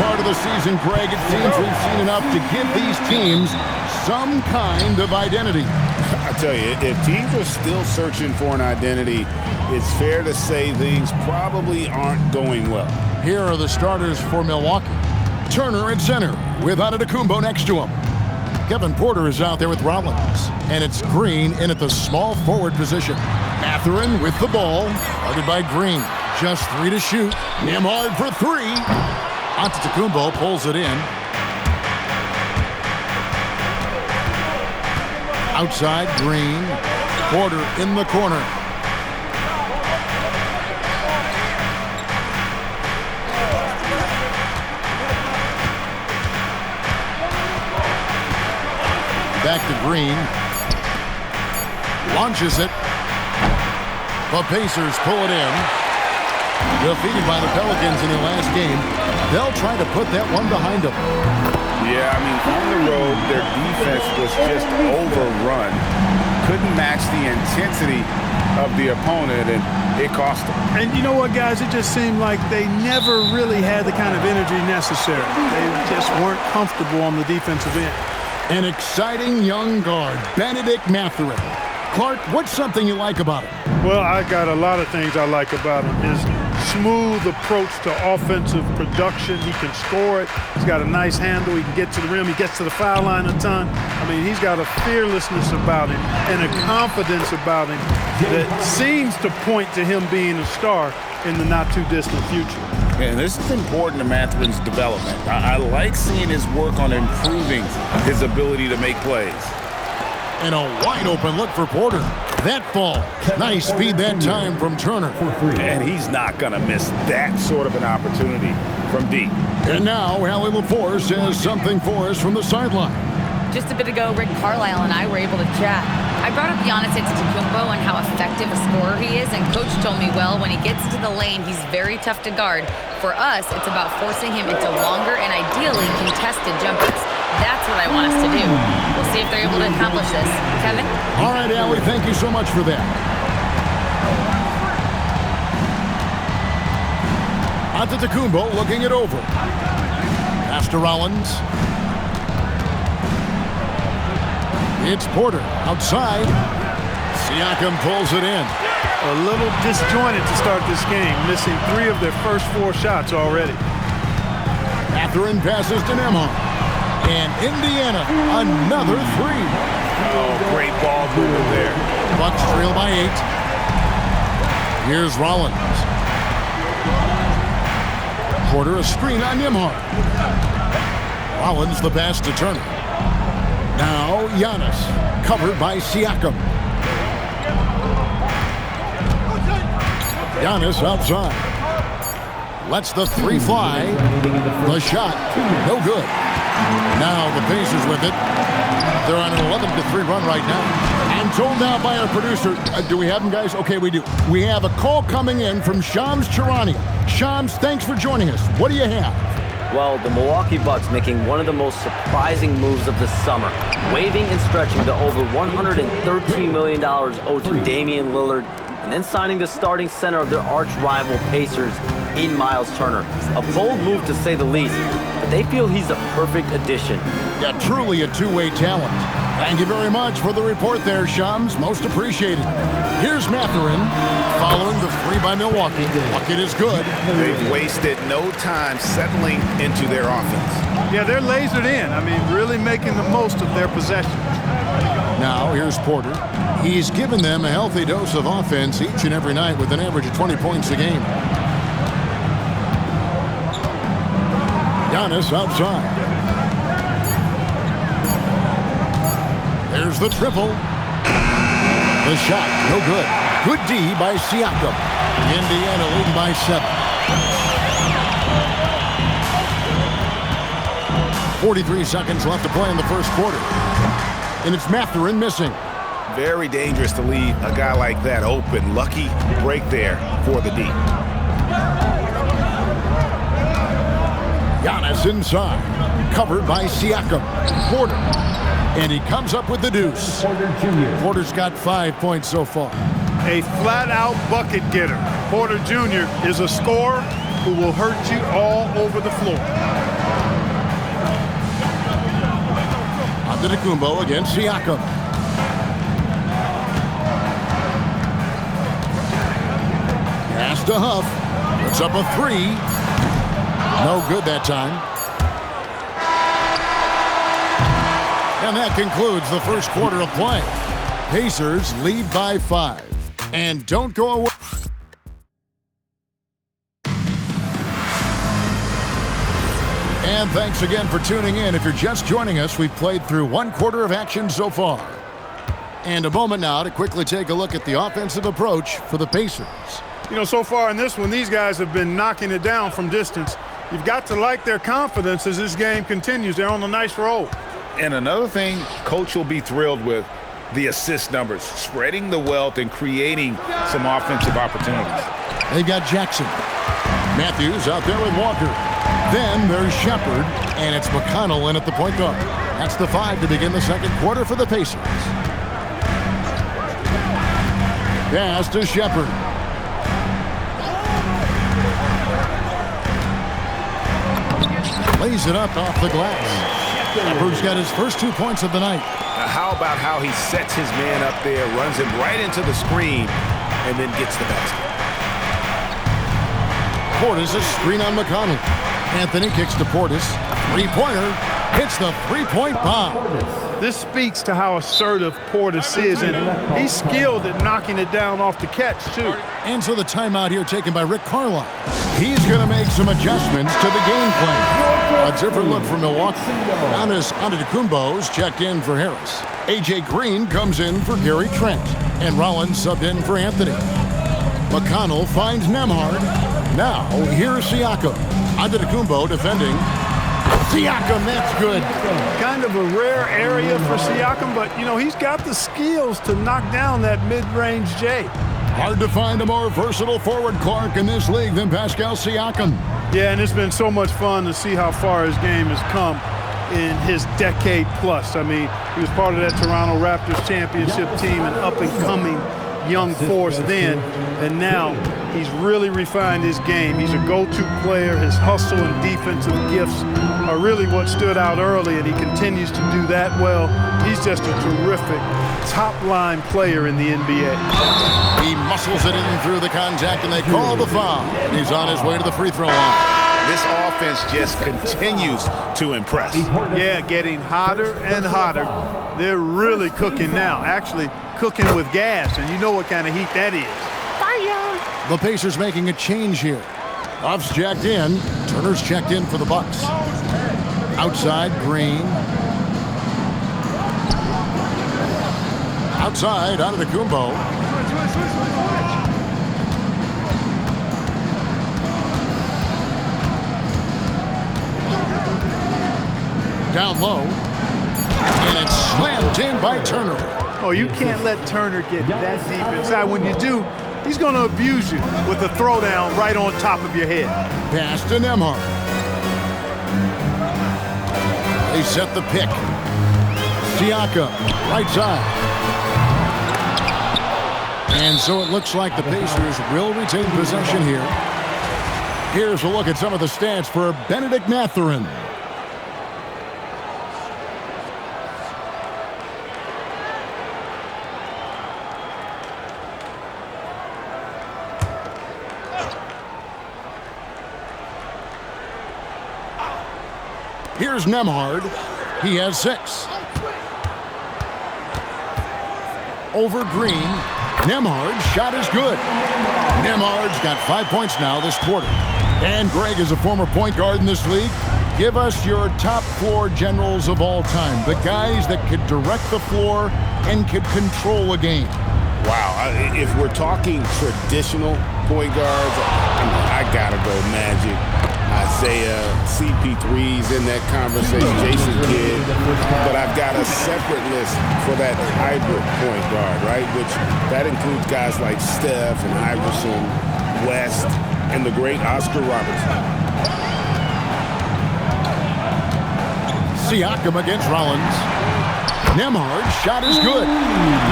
start of the season, Greg, it seems we've seen enough to give these teams some kind of identity. I tell you, if teams are still searching for an identity, it's fair to say things probably aren't going well. Here are the starters for Milwaukee. Turner at center with Antetokounmpo next to him. Kevin Porter is out there with Rollins, and it's Green in at the small forward position. Mathurin with the ball, guarded by Green. Just 3 to shoot. Nembhard for 3. Antetokounmpo pulls it in. Outside, Green. Porter in the corner. Back to Green. Launches it. The Pacers pull it in. Defeated by the Pelicans in their last game. They'll try to put that one behind them. Yeah, I mean, on the road, their defense was just overrun. Couldn't match the intensity of the opponent, and it cost them. And you know what, guys? It just seemed like they never really had the kind of energy necessary. They just weren't comfortable on the defensive end. An exciting young guard, Benedict Mathurin. Clark, what's something you like about him? Well, I got a lot of things I like about him. His smooth approach to offensive production. He can score it. He's got a nice handle. He can get to the rim. He gets to the foul line a ton. I mean, he's got a fearlessness about him and a confidence about him that seems to point to him being a star in the not-too-distant future. And this is important to Mathurin's development. I like seeing his work on improving his ability to make plays. And a wide-open look for Porter. That fall. Nice speed that time from Turner. And he's not going to miss that sort of an opportunity from deep. And now, Allie LaForce has something for us from the sideline. Just a bit ago, Rick Carlisle and I were able to chat. I brought up Giannis Antetokounmpo and how effective a scorer he is, and Coach told me, well, when he gets into the lane, he's very tough to guard. For us, it's about forcing him into longer and ideally contested jumpers. That's what I want us to do. We'll see if they're able to accomplish this. Kevin? All right, Allie, thank you so much for that. Antetokounmpo looking it over. Pass to Rollins. It's Porter outside. Siakam pulls it in. A little disjointed to start this game, missing 3 of their first 4 shots already. Mathurin passes to Nembhard. And Indiana, another 3. Oh, great ball movement there. Bucks trail by 8. Here's Rollins. Porter a screen on Nembhard. Rollins the pass to Turner. Now Giannis, covered by Siakam. Giannis outside. Lets the 3 fly. The shot, no good. Now the Pacers with it. They're on an 11-3 run right now. I'm told now by our producer, do we have him, guys? Okay, we do. We have a call coming in from Shams Charania. Shams, thanks for joining us. What do you have? Well, the Milwaukee Bucks making one of the most surprising moves of the summer, waiving and stretching the over $113 million owed to Damian Lillard, and then signing the starting center of their arch-rival Pacers in Miles Turner. A bold move to say the least, but they feel he's a perfect addition. Yeah, truly a two-way talent. Thank you very much for the report there, Shams. Most appreciated. Here's Mathurin following the 3 by Milwaukee. Bucket is good. They've wasted no time settling into their offense. Yeah, they're lasered in. I mean, really making the most of their possessions. Now, here's Porter. He's given them a healthy dose of offense each and every night with an average of 20 points a game. Giannis outside. There's the triple. The shot, no good. Good D by Siakam. Indiana leading by 7. 43 seconds left to play in the first quarter. And it's Mathurin missing. Very dangerous to leave a guy like that open. Lucky break there for the D. Giannis inside. Covered by Siakam. Porter. And he comes up with the deuce. Porter's got 5 points so far. A flat-out bucket getter. Porter Jr. is a scorer who will hurt you all over the floor. Antetokounmpo against Siakam. Pass to Huff. Puts up a three. No good that time. And that concludes the first quarter of play. Pacers lead by 5. And don't go away. And thanks again for tuning in. If you're just joining us, we've played through one quarter of action so far. And a moment now to quickly take a look at the offensive approach for the Pacers. You know, so far in this one, these guys have been knocking it down from distance. You've got to like their confidence as this game continues. They're on a nice roll. And another thing Coach will be thrilled with, the assist numbers, spreading the wealth and creating some offensive opportunities. They've got Jackson. Matthews out there with Walker. Then there's Shepard, and it's McConnell in at the point guard. That's the 5 to begin the second quarter for the Pacers. Pass to Shepard. Lays it up off the glass. Shepard's got his first 2 points of the night. Now how about how he sets his man up there, runs him right into the screen, and then gets the basket. Portis a screen on McConnell. Anthony kicks to Portis. Three-pointer. Hits the three-point bomb. This speaks to how assertive Portis is, and he's skilled at knocking it down off the catch, too. And so the timeout here taken by Rick Carlisle. He's going to make some adjustments to the game plan. A different look for Milwaukee. Giannis Antetokounmpo's checked in for Harris. A.J. Green comes in for Gary Trent. And Rollins subbed in for Anthony. McConnell finds Nembhard. Now, here's Siakam. Antetokounmpo defending. Siakam, that's good. Kind of a rare area for Siakam, but, you know, he's got the skills to knock down that mid-range J. Hard to find a more versatile forward, Clark, in this league than Pascal Siakam. Yeah, and it's been so much fun to see how far his game has come in his decade plus. I mean, he was part of that Toronto Raptors championship team, an up-and-coming young force then, and now he's really refined his game. He's a go-to player. His hustle and defensive gifts are really what stood out early, and he continues to do that well. He's just a terrific top-line player in the NBA. He muscles it in through the contact, and they call the foul. He's on his way to the free throw line. This offense just continues to impress. Yeah, getting hotter and hotter. They're really cooking now, actually cooking with gas, and you know what kind of heat that is. The Pacers making a change here. Huff's checked in. Turner's checked in for the Bucks. Outside, Green. Outside, Antetokounmpo. Down low. And it's slammed in by Turner. Oh, you can't let Turner get that deep inside. When you do, he's going to abuse you with a throwdown right on top of your head. Pass to Nembhard. They set the pick. Siakam, right side. And so it looks like the Pacers will retain possession here. Here's a look at some of the stats for Benedict Mathurin. Here's Nembhard. He has 6. Over Green. Nembhard's shot is good. Nembhard's got 5 points now this quarter. And Greg is a former point guard in this league. Give us your top 4 generals of all time. The guys that could direct the floor and could control a game. Wow, if we're talking traditional point guards, I gotta go Magic. Isaiah, CP3's in that conversation, Jason Kidd, but I've got a separate list for that hybrid point guard, right? Which that includes guys like Steph and Iverson, West, and the great Oscar Robertson. Siakam against Rollins. Nembhard's shot is good.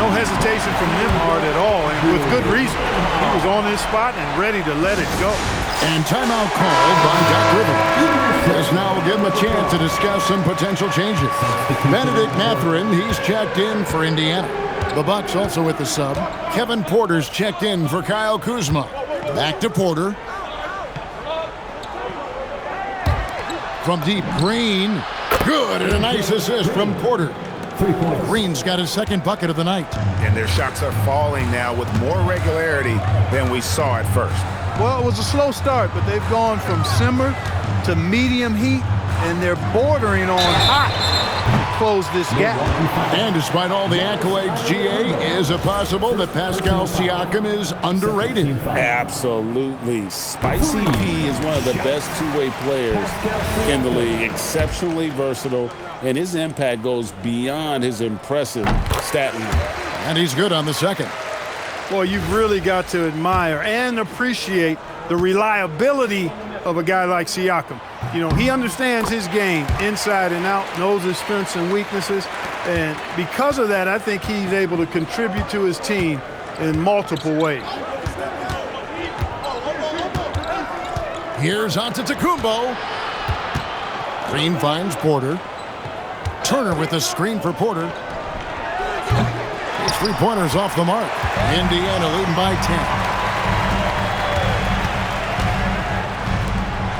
No hesitation from Nembhard at all, and with good reason. He was on his spot and ready to let it go. And timeout called by Doc Rivers. This now will give him a chance to discuss some potential changes. Benedict Mathurin, he's checked in for Indiana. The Bucks also with the sub. Kevin Porter's checked in for Kyle Kuzma. Back to Porter. From deep, Green. Good, and a nice assist from Porter. Green's got his second bucket of the night. And their shots are falling now with more regularity than we saw at first. Well, it was a slow start, but they've gone from simmer to medium heat, and they're bordering on hot to close this gap. And despite all the accolades, GA, is it possible that Pascal Siakam is underrated? Absolutely. Spicy P is one of the best two-way players in the league. Exceptionally versatile, and his impact goes beyond his impressive stat line. And he's good on the second. Boy, you've really got to admire and appreciate the reliability of a guy like Siakam. You know, he understands his game inside and out, knows his strengths and weaknesses, and because of that, I think he's able to contribute to his team in multiple ways. Here's Antetokounmpo. Green finds Porter. Turner with a screen for Porter. His three-pointers off the mark. Indiana leading by 10.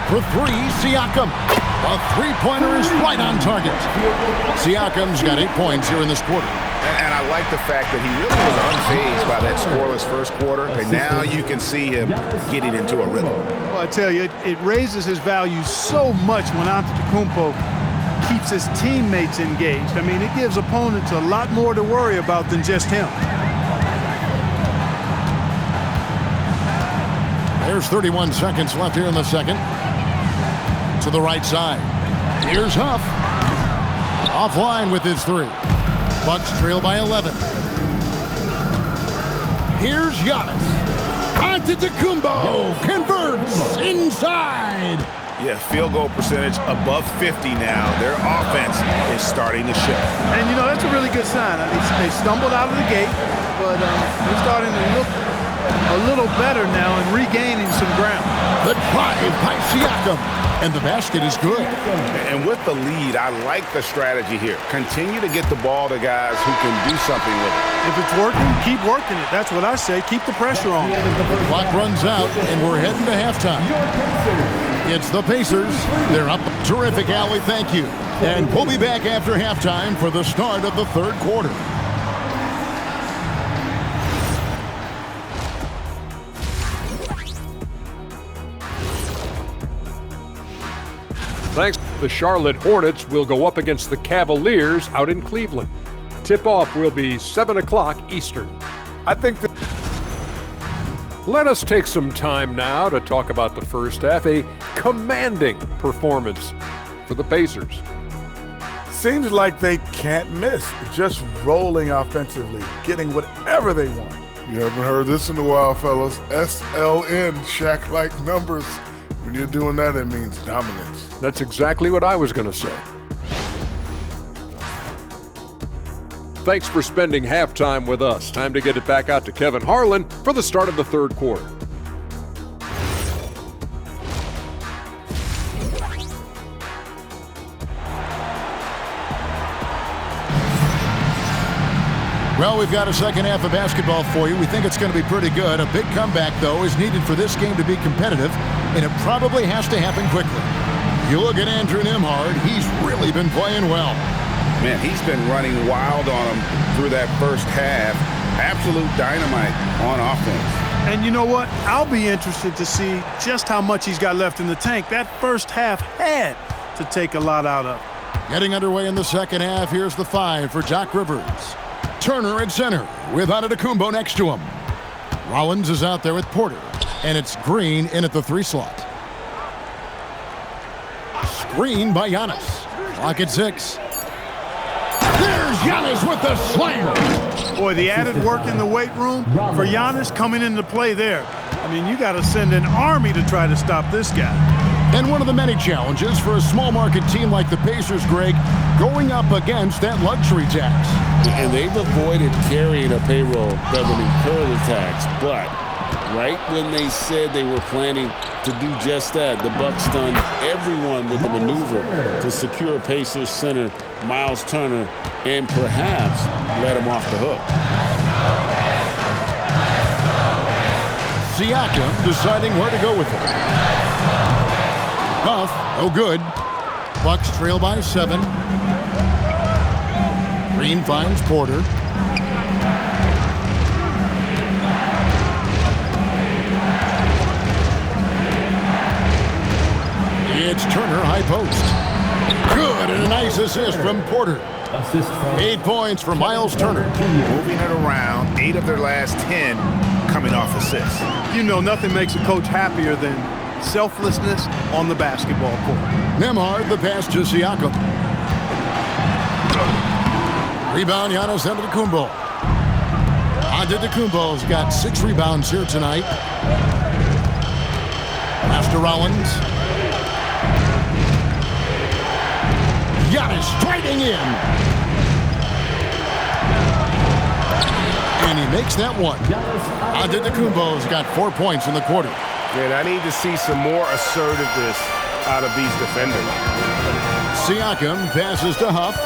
For three, Siakam. A three-pointer is right on target. Siakam's got 8 points here in this quarter. And I like the fact that he really was unfazed by that scoreless first quarter, and now you can see him getting into a rhythm. Well, I tell you, it raises his value so much when Antetokounmpo keeps his teammates engaged. I mean, it gives opponents a lot more to worry about than just him. There's 31 seconds left here in the second. To the right side. Here's Huff. Offline with his three. Bucks trail by 11. Here's Giannis. Antetokounmpo converts inside. Yeah, field goal percentage above 50 now. Their offense is starting to shift. And, you know, that's a really good sign. They stumbled out of the gate, but they're starting to look a little better now and regaining some ground. The drive by Siakam. And the basket is good. And with the lead, I like the strategy here. Continue to get the ball to guys who can do something with it. If it's working, keep working it. That's what I say. Keep the pressure on. The clock runs out, and we're heading to halftime. It's the Pacers. They're up. Terrific, Allie. Thank you. And we'll be back after halftime for the start of the third quarter. Thanks. The Charlotte Hornets will go up against the Cavaliers out in Cleveland. Tip-off will be 7 o'clock Eastern. I think that... Let us take some time now to talk about the first half. A commanding performance for the Pacers. Seems like they can't miss. Just rolling offensively, getting whatever they want. You haven't heard this in a while, fellas. SLN, Shaq-like numbers. When you're doing that, it means dominance. That's exactly what I was going to say. Thanks for spending halftime with us. Time to get it back out to Kevin Harlan for the start of the third quarter. Well, we've got a second half of basketball for you. We think it's going to be pretty good. A big comeback, though, is needed for this game to be competitive, and it probably has to happen quickly. You look at Andrew Nembhard, he's really been playing well. Man, he's been running wild on him through that first half. Absolute dynamite on offense. And you know what? I'll be interested to see just how much he's got left in the tank. That first half had to take a lot out of. Getting underway in the second half, here's the 5 for Doc Rivers. Turner at center with Antetokounmpo next to him. Rollins is out there with Porter, and it's Green in at the 3 slot. Screen by Giannis. Clock at 6. There's Giannis with the slam. Boy, the added work in the weight room for Giannis coming into play there. I mean, you got to send an army to try to stop this guy. And one of the many challenges for a small market team like the Pacers, Greg, going up against that luxury tax. And they've avoided carrying a payroll that would incur the tax, but right when they said they were planning to do just that, the Bucs stunned everyone with the maneuver to secure Pacers center Miles Turner and perhaps let him off the hook. Siakam deciding where to go with it. Huff, no good. Bucks trail by 7. Green finds Porter. It's Turner, high post. Good, and a nice assist from Porter. 8 points for Miles Turner. Moving it around, 8 of their last 10 coming off assists. You know, nothing makes a coach happier than selflessness on the basketball court. Nembhard, the pass to Siakam. Rebound, Giannis Antetokounmpo. Antetokounmpo's got 6 rebounds here tonight. Pass to Rollins. Giannis striking in. And he makes that one. Antetokounmpo's got 4 points in the quarter. Man, I need to see some more assertiveness out of these defenders. Siakam passes to Huff.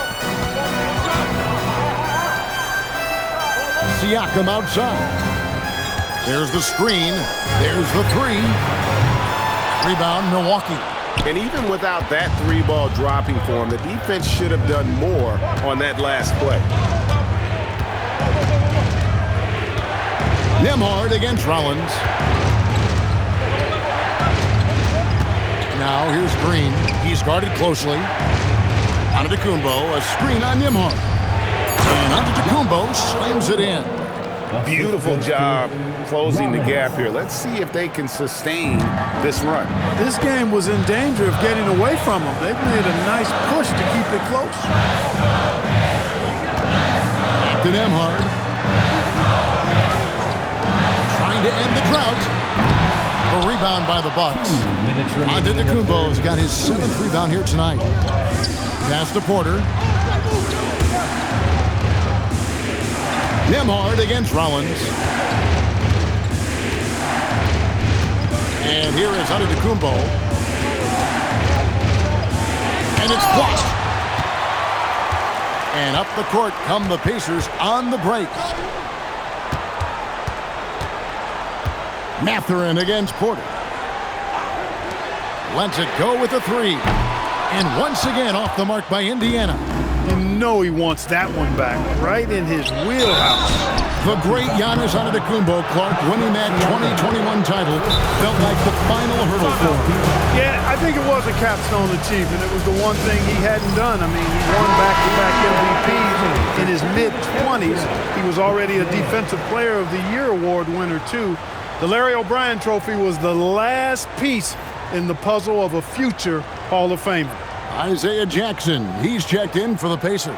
Siakam outside. There's the screen. There's the 3. Rebound, Milwaukee. And even without that 3-ball dropping for him, the defense should have done more on that last play. Nembhard against Rollins. Now here's Green. He's guarded closely. Antetokounmpo, a screen on Nembhard. And Antetokounmpo slams it in. Beautiful job closing the gap here. Let's see if they can sustain this run. This game was in danger of getting away from them. They've made a nice push to keep it close. To Nembhard. Trying to end the drought. A rebound by the Bucks. Antetokounmpo's got his 7th rebound here tonight. Pass to Porter. Nembhard against Rollins. And here is Antetokounmpo. And it's blocked. And up the court come the Pacers on the break. Mathurin against Porter. Lets it go with a 3. And once again off the mark by Indiana. You know he wants that one back, right in his wheelhouse. The great Giannis Antetokounmpo, Clark, winning that 2021 title felt like the final hurdle for him. Yeah, I think it was a capstone achievement. It was the one thing he hadn't done. I mean, he won back-to-back MVPs in his mid-20s. He was already a Defensive Player of the Year award winner, too. The Larry O'Brien Trophy was the last piece in the puzzle of a future Hall of Famer. Isaiah Jackson, he's checked in for the Pacers.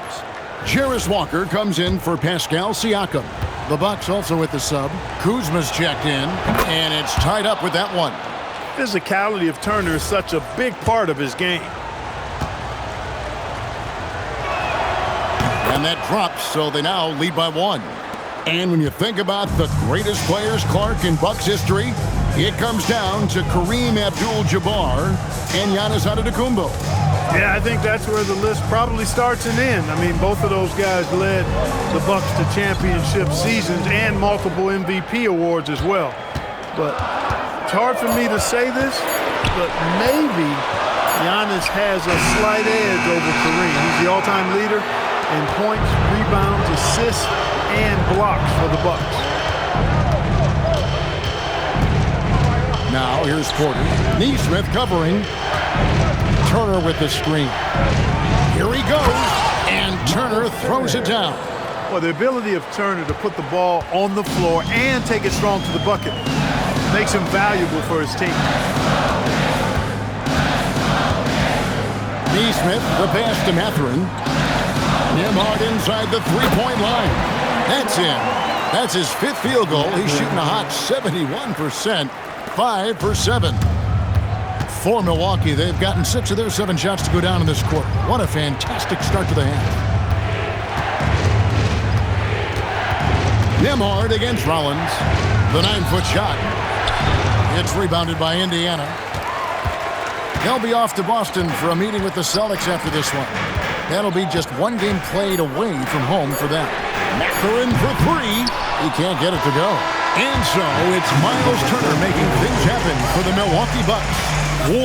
Jarris Walker comes in for Pascal Siakam. The Bucks also with the sub. Kuzma's checked in, and it's tied up with that one. Physicality of Turner is such a big part of his game. And that drops, so they now lead by 1. And when you think about the greatest players, Clark, in Bucks history, it comes down to Kareem Abdul-Jabbar and Giannis Antetokounmpo. Yeah, I think that's where the list probably starts and ends. I mean, both of those guys led the Bucks to championship seasons and multiple MVP awards as well. But it's hard for me to say this, but maybe Giannis has a slight edge over Kareem. He's the all-time leader in points, rebounds, assists, and blocks for the Bucks. Now here's Porter. Neesmith covering. Turner with the screen. Here he goes, and Turner throws it down. Well, the ability of Turner to put the ball on the floor and take it strong to the bucket makes him valuable for his team. Neesmith, the pass to Mathurin. Nembhard inside the three-point line. That's in. That's his 5th field goal. He's shooting a hot 71%. 5 for 7. For Milwaukee, they've gotten 6 of their 7 shots to go down in this quarter. What a fantastic start to the half. Nembhard against Rollins. The 9-foot shot. It's rebounded by Indiana. They'll be off to Boston for a meeting with the Celtics after this one. That'll be just one game played away from home for them. Mathurin for three. He can't get it to go. And so it's Miles Turner making things happen for the Milwaukee Bucks.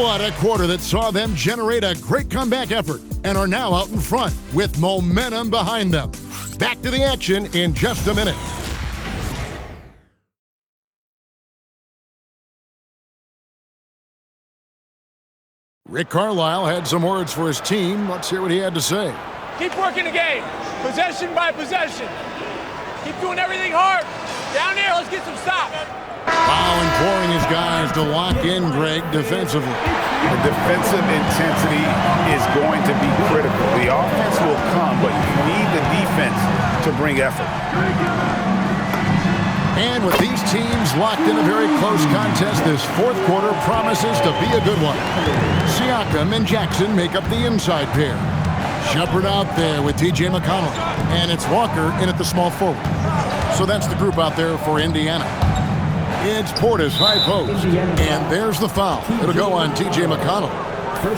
What a quarter that saw them generate a great comeback effort and are now out in front with momentum behind them. Back to the action in just a minute. Rick Carlisle had some words for his team. Let's hear what he had to say. Keep working the game, possession by possession. Keep doing everything hard. Down there, let's get some stops. Wow, imploring his guys to lock in, Greg, defensively. The defensive intensity is going to be critical. The offense will come, but you need the defense to bring effort. And with these teams locked in a very close contest, this fourth quarter promises to be a good one. Siakam and Jackson make up the inside pair. Shepard out there with T.J. McConnell. And it's Walker in at the small forward. So that's the group out there for Indiana. It's Portis high post. And there's the foul. It'll go on T.J. McConnell.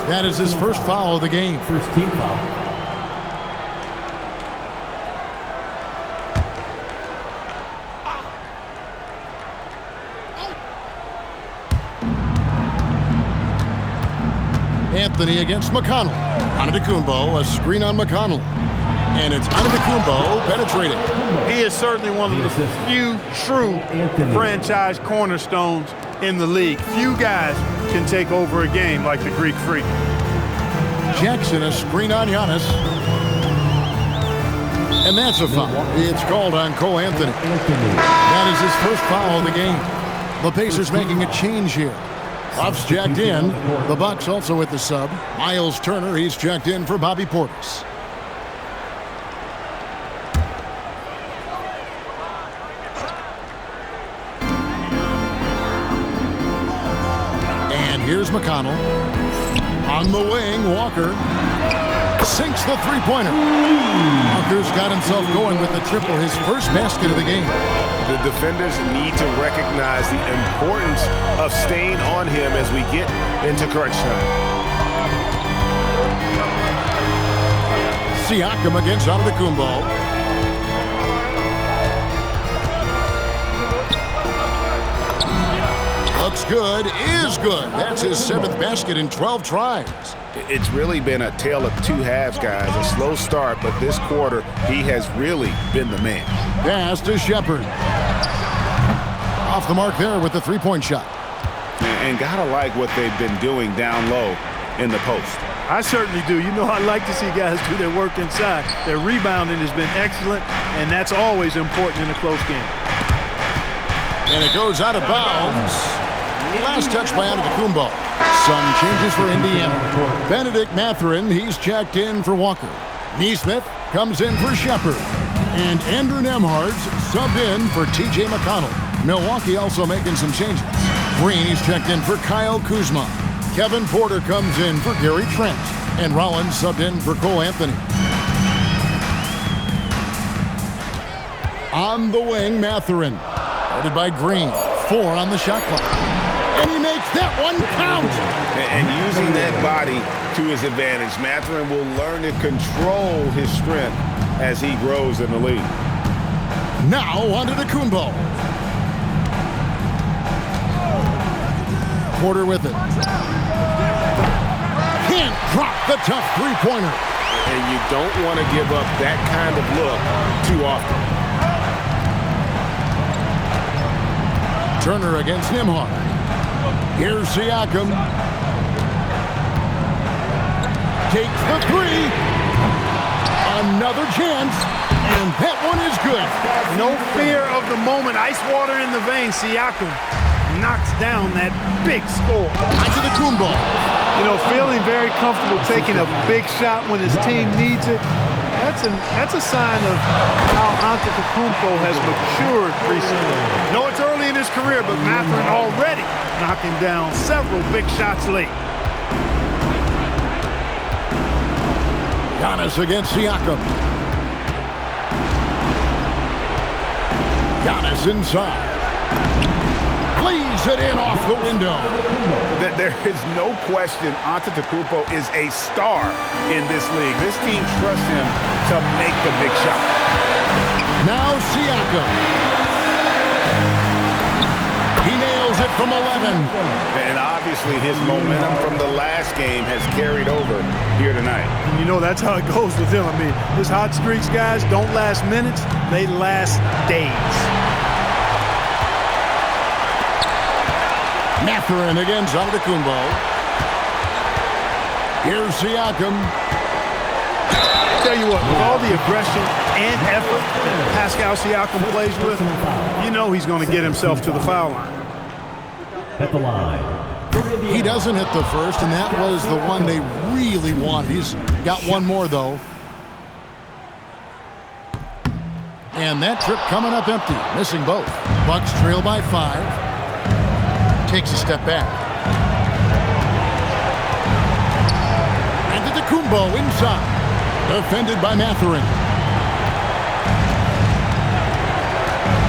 That is his first foul of the game. First team foul. Anthony against McConnell. Antetokounmpo, a screen on McConnell. And it's Antetokounmpo penetrating. He is certainly one of the few true franchise cornerstones in the league. Few guys can take over a game like the Greek Freak. Jackson, a screen on Giannis. And that's a foul. It's called on Cole Anthony. That is his first foul of the game. The Pacers making a change here. Buff's checked in. The Bucks also with the sub. Miles Turner, he's checked in for Bobby Portis. And here's McConnell. On the wing, Walker sinks the three-pointer. Walker's got himself going with the triple, his first basket of the game. The defenders need to recognize the importance of staying on him as we get into crunch time. Siakam against Antetokounmpo. Looks good, is good. That's his 7th basket in 12 tries. It's really been a tale of two halves, guys. A slow start, but this quarter, he has really been the man. Pass to Shepard. Off the mark there with the three-point shot. And gotta like what they've been doing down low in the post. I certainly do. You know, I like to see guys do their work inside. Their rebounding has been excellent, and that's always important in a close game. And it goes out of bounds. Last touch by Antetokounmpo. Some changes for Indiana. Benedict Mathurin, he's checked in for Walker. Neesmith comes in for Shepard. And Andrew Nembhard's subbed in for T.J. McConnell. Milwaukee also making some changes. Green, he's checked in for Kyle Kuzma. Kevin Porter comes in for Gary Trent. And Rollins subbed in for Cole Anthony. On the wing, Mathurin. Guarded by Green. 4 on the shot clock. And he makes that one count. And using that body to his advantage, Mathurin will learn to control his strength as he grows in the league. Now onto the Antetokounmpo. Porter with it. Can't drop the tough three-pointer. And you don't want to give up that kind of look too often. Turner against Nembhard. Here's Siakam. Takes the three. Another chance. And that one is good. No fear of the moment. Ice water in the veins. Siakam knocks down that big score. Onto the Antetokounmpo. You know, feeling very comfortable taking a big shot when his team needs it. That's a sign of how Antetokounmpo has matured recently. No, it's early in his career, but Mathurin already knocking down several big shots late. Giannis against Siakam. Giannis inside. Flees it in off the window. There is no question Antetokounmpo is a star in this league. This team trusts him to make the big shot. Now Siakam. He nails it from 11. And obviously his momentum from the last game has carried over here tonight. And you know that's how it goes with him. I mean, his hot streaks, guys, don't last minutes. They last days. Mathurin against Antetokounmpo. Here's Siakam. Tell you what, with all the aggression and effort that Pascal Siakam plays with, you know he's going to get himself to the foul line. At the line. He doesn't hit the first, and that was the one they really wanted. He's got one more, though. And that trip coming up empty, missing both. Bucks trail by 5. Takes a step back. Antetokounmpo inside. Defended by Mathurin.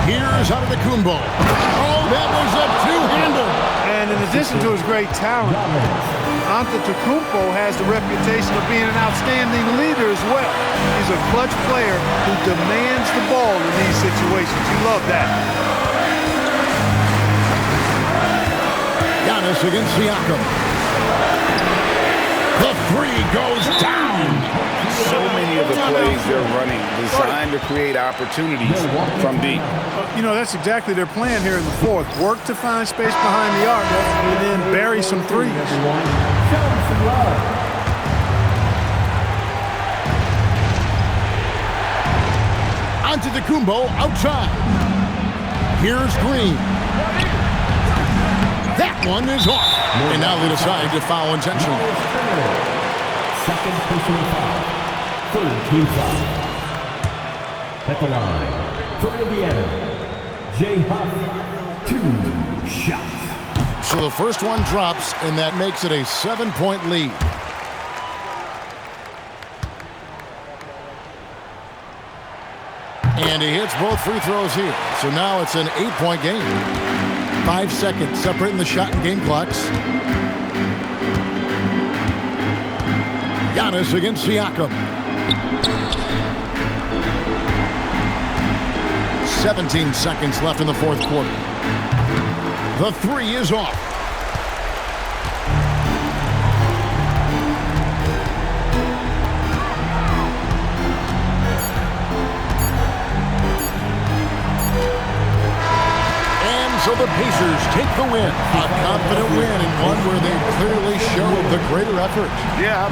Here's Antetokounmpo. Oh, that was a two-hander. And in addition to his great talent, Antetokounmpo has the reputation of being an outstanding leader as well. He's a clutch player who demands the ball in these situations. You love that. Giannis against Siakam. The three goes down. So many of the plays they're running designed to create opportunities from deep. You know, that's exactly their plan here in the fourth. Work to find space behind the arc and then bury some threes. Antetokounmpo outside. Here's Green. That one is off. And now they decide to foul intentionally. Second personal foul. Third team foul. At the line. For Indiana, Jay Huff, 2 shots. So the first one drops, and that makes it a 7-point lead. And he hits both free throws here. So now it's an 8-point game. 5 seconds separating the shot and game clocks. Giannis against Siakam. 17 seconds left in the fourth quarter. The three is off. So the Pacers take the win. A confident win and one where they clearly showed the greater effort. Yeah,